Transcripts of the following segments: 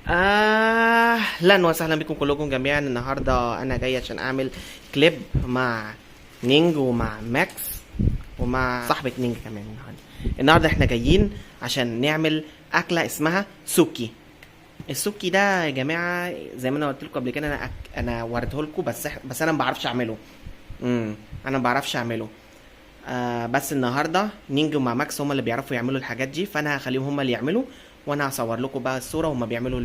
اهلا وسهلا بكم كلكم جميعا. النهارده انا جاي عشان اعمل كليب مع نينج ومع ماكس ومع صاحبة نينج كمان. النهارده احنا جايين عشان نعمل اكله اسمها سوكي. السوكي ده يا جماعه زي ما انا قلت لكم قبل كده، انا وريته لكم بس انا ما بعرفش اعمله. انا ما بعرفش اعمله. بس النهارده نينج ومع ماكس هما اللي بيعرفوا يعملوا الحاجات دي، فانا هخليهم هما اللي يعملوا وانا هصور لكم بقى الصوره وهما بيعملوا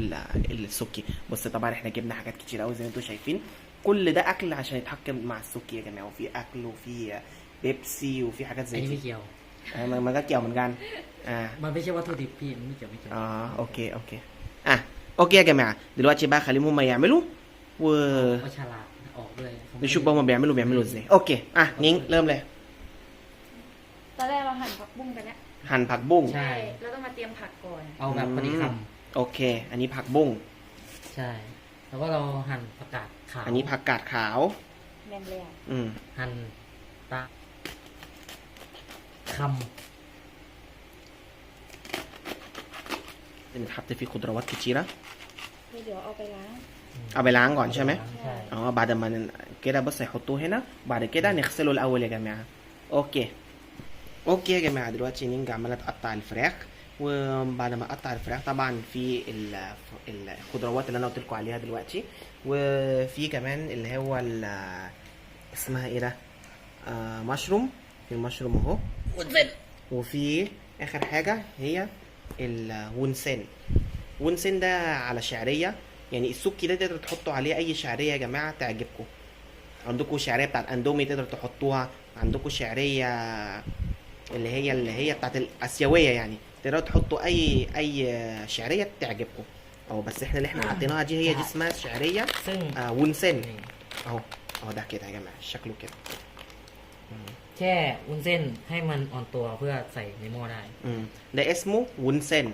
السوكي. بص طبعا احنا جبنا حاجات كتير قوي زي ما انتم شايفين، كل ده اكل عشان يتحكم مع السوكي يا جماعه، وفي اكل وفي بيبسي وفي حاجات อัน زي นี้ไม่ دي. เกี่ยว มันก็เกี่ยวเหมือนกัน มันไม่ใช่วัตถุดิบพี่มันไม่เกี่ยวไม่เกี่ยว اوكي اوكي. اوكي يا جماعه، دلوقتي بقى خليهم هما يعملوا ก็ฉลาดออกด้วย ونشوف بقى هما بيعملوا ازاي. اوكي نينجเริ่มเลย ตอนแรกเราหั่นผักบุ้งกันแล้ว หั่นผักบุ้ง ใช่ เราต้องมาเตรียมผักก่อน เอาแบบพอดีค โอเค อันนี้ผักบุ้ง ำใช่แล้วก็เราหั่นผักกาดขาว อันนี้ผักกาดขาว แมนเลย หั่นตาค بنحط فيه خضروات كتيرة. เดี๋ยวเอาไปล้าง เอาไปล้างก่อนใช่ไหม ใช่ بعد ما كده بس يحطوه هنا، بعد كده نغسله الأول يا جماعة. اوكي يا جماعة، دلوقتي نينجا عمالة تقطع الفراخ، وبعد ما اقطع الفراخ طبعا في الخضروات اللي انا قلت لكم عليها دلوقتي، وفي كمان اللي هو اسمها ايه ده، مشروم. في المشروم اهو، وفي اخر حاجة هي الونسين. ونسين ده على شعرية، يعني السوكي ده تقدر تحطوا عليه اي شعرية يا جماعة تعجبكم. عندكم شعرية بتاعت اندومي تقدر تحطوها، عندكم شعرية اللي هي بتاعت الاسيوية، يعني تقدروا تحطوا اي شعرية تعجبكم. بس احنا اللي احنا حطيناها دي هي دي اسمها شعرية ซึ่ง ونسين. นี่ اهو ده كده يا جماعة شكله كده. แช่วุ้นเส้นให้มันอ่อนตัวเพื่อใส่ในหม้อได้ ده اسمه ونسين.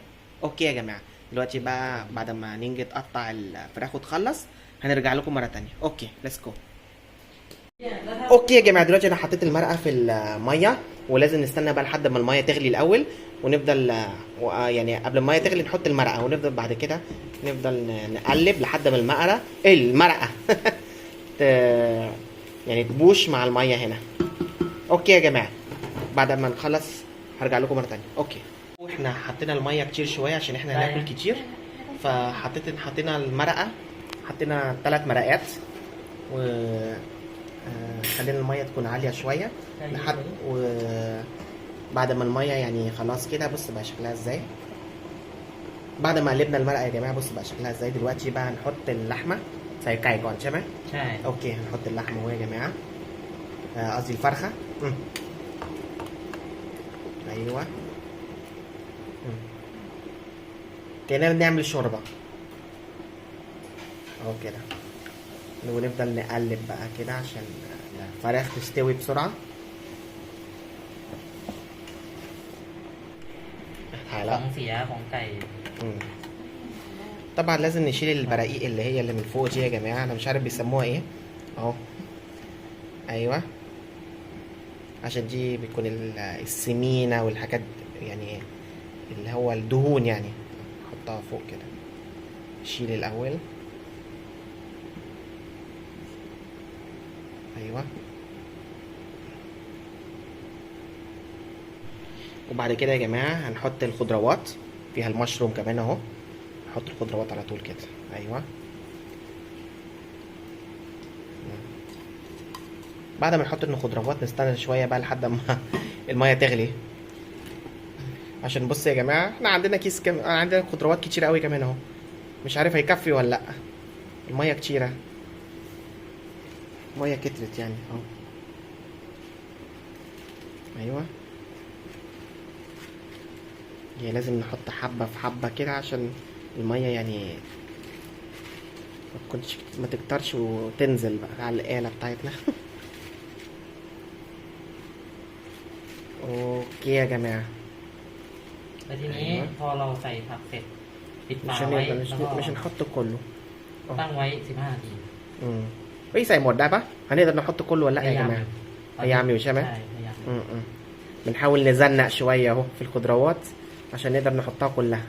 اوكي يا جماعة، دلوقتي بقى بعد ما نيجي تقطع الفراخ وتخلص هنرجع لكم مرة تانية. اوكي ليتس جو. اوكي يا جماعة، دلوقتي انا حطيت المرقة في المية، ولازم نستنى بقى لحد ما المية تغلي الاول، ونفضل يعني قبل المية تغلي نحط المرقة، ونفضل بعد كده نفضل نقلب لحد ما المرقة يعني تبوش مع المية هنا. اوكي يا جماعة، بعد ما نخلص هرجع لكم مرة تانية. اوكي، احنا حطينا المية كتير شوية عشان احنا هناكل كتير، حطينا المرقة، حطينا 3 مرقات، و خلينا المية تكون عالية شوية لحد بعد ما المية يعني خلاص كده. بص بقى شكلها ازاي بعد ما قلبنا المرقة يا جماعة. بص بقى شكلها ازاي. دلوقتي بقى هنحط اللحمة، زيไก่ก่อนใช่ไหม ใช่ اوكي هنحط اللحمة اهو يا جماعة، قصدي الفرخة. ايوه كأننا بنعمل شوربة اهو كده، ونفضل نقلب بقى كده عشان الفراخ تستوي بسرعة. ข تعالى องเสียของไก่ طبعا لازم نشيل البراقيق اللي من فوق دي يا جماعة، انا مش عارف بيسموها ايه اهو. ايوه عشان دي بتكون السمينة والحاجات، يعني اللي هو الدهون، يعني نحطها فوق كده. شيل الاول. ايوه، وبعد كده يا جماعة هنحط الخضروات، فيها المشروم كمان اهو. نحط الخضروات على طول كده. ايوه، بعد ما نحط الخضروات نستنى شوية بقى لحد ما المية تغلي، عشان بص يا جماعة احنا عندنا كيس عندنا خضروات كتير قوي كمان اهو، مش عارف هيكفي ولا لا. المية كتيرة، مية كترت يعني اهو. ايوه، يعني لازم نحط حبة في حبة كده عشان المية يعني ما تكترش وتنزل بقى على الآلة بتاعتنا. اوكي يا جماعة، แล้วทีนี้พอเราใส่ผักเสร็จปิดฝา مش ไว้ هنقدر แล้วก็ مش هنحط كله. ตั้งไว้15 นาที เฮ้ยใส่หมดได้ปะهنقدر نحط كله ولا لا يا جماعة؟ พยายามอยู่ใช่ไหม ใช่พยายาม بنحاول نزنق شوية اهو في الخضروات عشان نقدر نحطها كلها.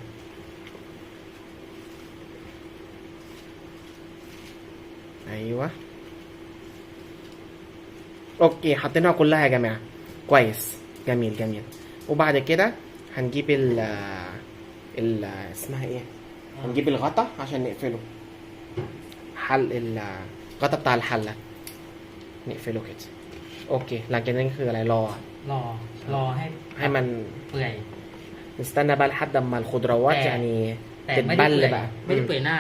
ايوه اوكي حطيناها كلها يا جماعه كويس جميل جميل. وبعد كده هنجيب ال اسمها ايه، هنجيب الغطا عشان نقفله، الغطا بتاع الحله نقفله كده. اوكيหลังจากนั้นคืออะไรรอ รอให้ มัน เปื่อย نستنى بقى لحد اما الخضروات يعني แต่ไม่ได้ تتبل เปื่อย بقى ไม่ได้เปื่อยหน้า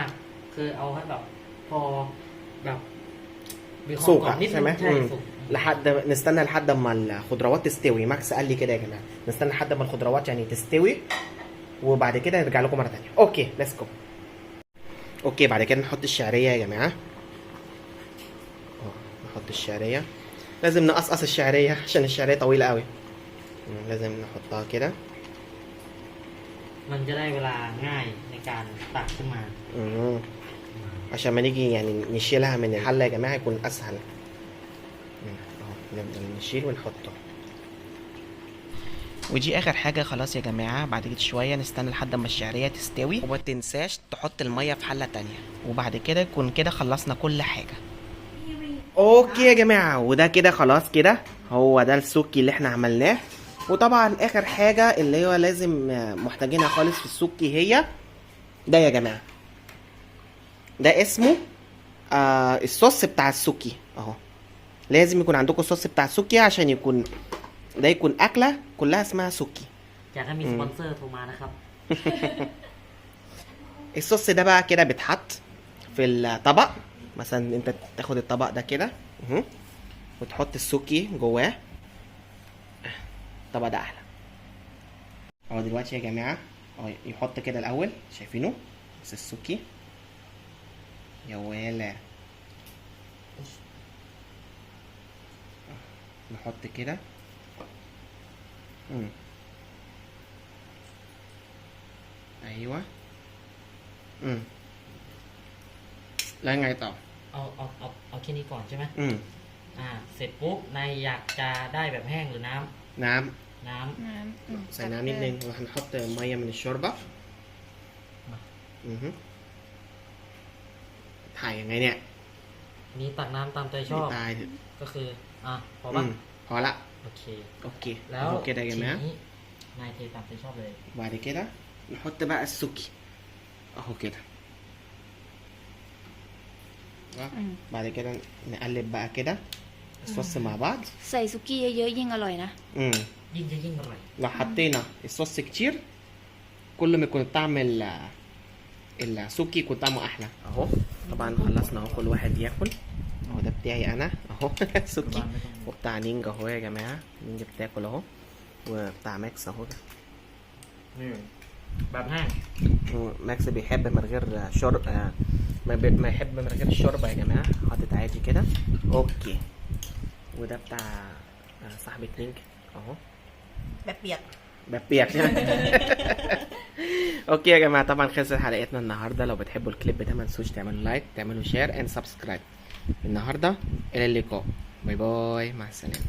คือเอาให้แบบพอแบบมีความ สุก กรอ อะ บนิดนึง ใช่ไหม ใช่สุก لحد نستنى لحد اما الخضروات تستوي. ماكس قال لي كده يا جماعه نستنى لحد اما الخضروات يعني تستوي وبعد كده نرجع لكم مره ثانيه. اوكي ليتس جو. اوكي بعد كده نحط الشعريه يا جماعه. نحط الشعريه، لازم نقصقص الشعريه عشان الشعريه طويله قوي، لازم نحطها كده. มันจะได้เวลาง่ายในการตักขึ้นมา عشان ما نيجي يعني نشيلها من الحله يا جماعه يكون اسهل. اهو نبدا نشيل ونحطه. ودي اخر حاجه خلاص يا جماعه. بعد كده شويه نستنى لحد ما الشعريه تستوي، وما تنساش تحط الميه في حله تانية، وبعد كده يكون كده خلصنا كل حاجه. اوكي يا جماعه وده كده خلاص كده هو ده السوكي اللي احنا عملناه. وطبعا اخر حاجه اللي هو لازم محتاجينها خالص في السوكي هي ده يا جماعه، ده اسمه الصوص بتاع السوكي اهو. لازم يكون عندكم الصوص بتاع السوكي عشان يكون ده يكون اكله كلها اسمها سوكي. อยากให้มีสปอนเซอร์โทรมานะครับ الصوص ده بقى كده بيتحط في الطبق. مثلا انت تاخد الطبق ده كده وتحط السوكي جواه. الطبق ده احلى. اهو دلوقتي يا جماعه اهو يحط كده الاول، شايفينه بس السوكي يا ولا نحط كده. ايوهแล้วไงต่อ เอาแค่นี้ก่อนใช่ไหมเสร็จปุ๊บนายอยากจะได้แบบแห้งหรือน้ำ น้ น้ ำใส่น้ำนิดนึงوهنحط ميه من الشوربه. ถ่ายยังไงเนี่ย มีตักน้ำตามใจชอบ ตายเถอะ ก็คือพอปะ พอละ โอเค โอเค แล้ว โอเคได้กันไหม ทีนี้นายเทตามใจชอบเลย بعد كده نحط بقى السوكي اهو كده. بعد كده نقلب بقى كده الصوص مع بعض. ใส่ซุกี้เยอะๆยิ่งอร่อยนะ ยิ่งเยอะยิ่งอร่อย لو حطينا الصوص كتير كل ما يكون طعم السوكي يكون طعمه احلى. اهو طبعا خلصنا اهو كل واحد ياكل. اهو ده بتاعي انا اهو سوكي، وبتاع نينج اهو يا جماعه. نينج بتاكل اهو، وبتاع ماكس اهو. แบบแห้ง ماكس بيحب من غير شرب ما يحب من غير الشوربه يا جماعه. حاطط عادي كده. اوكي وده بتاع صاحبة نينج اهو แบบเปียก بيبيك. اوكي يا جماعه طبعا خلصت حلقتنا النهارده. لو بتحبوا الكليب ده ما تنسوش تعملوا لايك، تعملوا شير اند سبسكرايب. النهارده الى اللقاء، باي باي، مع السلامه.